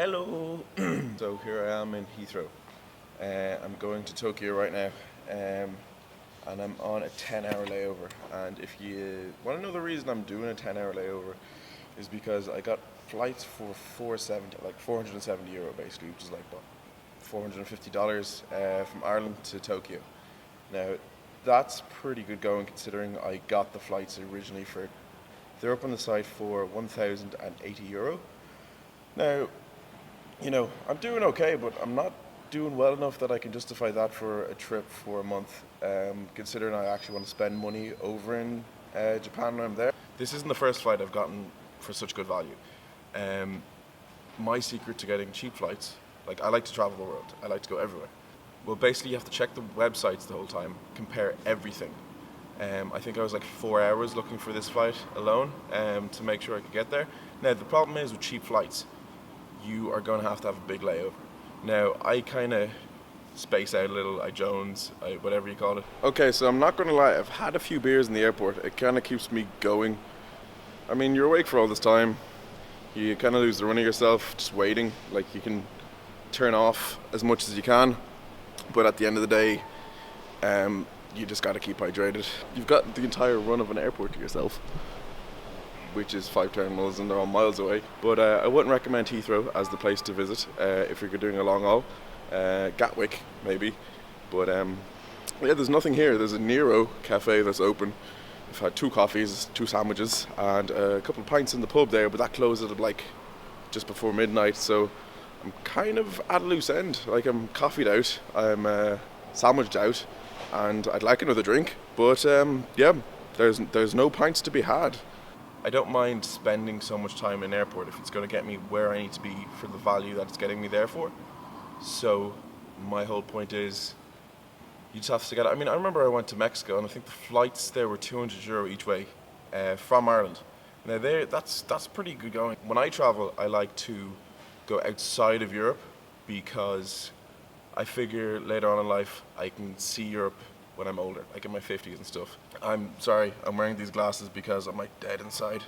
Hello! So here I am in Heathrow. I'm going to Tokyo right now, and I'm on a 10-hour layover. And if you want to know the reason I'm doing a 10-hour layover, is because I got flights for 470 euro basically, which is like what, $450 from Ireland to Tokyo. Now, that's pretty good going considering I got the flights originally for, they're up on the site for 1,080 euro. Now, you know, I'm doing okay, but I'm not doing well enough that I can justify that for a trip for a month, considering I actually want to spend money over in Japan when I'm there. This isn't the first flight I've gotten for such good value. My secret to getting cheap flights, like I like to travel the world, I like to go everywhere. Well, basically you have to check the websites the whole time, compare everything. I think I was like 4 hours looking for this flight alone to make sure I could get there. Now the problem is with cheap flights, you are going to have a big layover. Now, I kind of space out a little, I Jones, whatever you call it. Okay, so I'm not going to lie, I've had a few beers in the airport. It kind of keeps me going. I mean, you're awake for all this time. You kind of lose the run of yourself just waiting. Like, you can turn off as much as you can, but at the end of the day, you just got to keep hydrated. You've got the entire run of an airport to yourself, which is 5 terminals and they're all miles away. But I wouldn't recommend Heathrow as the place to visit if you're doing a long haul. Gatwick, maybe. But yeah, there's nothing here. There's a Nero cafe that's open. I've had 2 coffees, 2 sandwiches, and a couple of pints in the pub there, but that closes at like just before midnight, so I'm kind of at a loose end. Like, I'm coffeeed out, I'm sandwiched out, and I'd like another drink. But yeah, there's no pints to be had. I don't mind spending so much time in an airport if it's going to get me where I need to be for the value that it's getting me there for. So my whole point is, you just have to get it. I mean, I remember I went to Mexico and I think the flights there were 200 euro each way from Ireland. Now that's pretty good going. When I travel, I like to go outside of Europe because I figure later on in life I can see Europe when I'm older, like in my 50s and stuff. I'm sorry, I'm wearing these glasses because I'm like dead inside.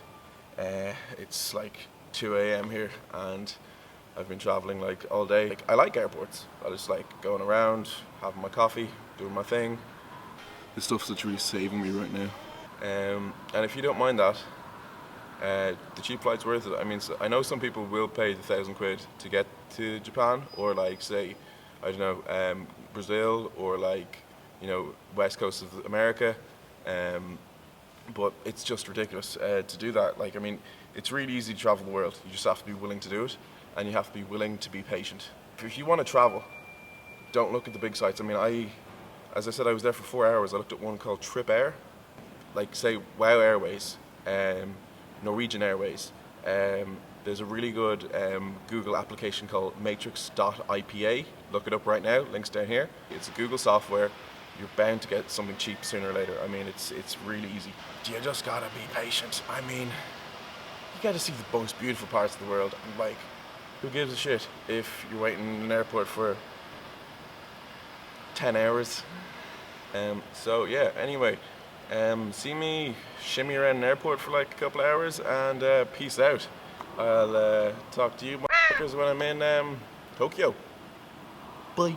It's like 2 a.m. here and I've been traveling like all day. Like, I like airports. I just like going around, having my coffee, doing my thing. This stuff's literally saving me right now. And if you don't mind that, the cheap flight's worth it. I mean, I know some people will pay the £1,000 to get to Japan, or like say, I don't know, Brazil, or like, you know, west coast of America, but it's just ridiculous to do that. Like, I mean, it's really easy to travel the world. You just have to be willing to do it, and you have to be willing to be patient. If you want to travel, don't look at the big sites. I mean, as I said, I was there for 4 hours. I looked at one called Trip Air, like say WOW Airways, Norwegian Airways. There's a really good Google application called matrix.ipa. Look it up right now, links down here. It's a Google software. You're bound to get something cheap sooner or later. I mean, it's really easy. You just gotta be patient. I mean, you gotta see the most beautiful parts of the world. And like, who gives a shit if you're waiting in an airport for 10 hours? So yeah, anyway, see me shimmy around an airport for like a couple of hours and peace out. I'll talk to you motherfuckers when I'm in Tokyo. Bye.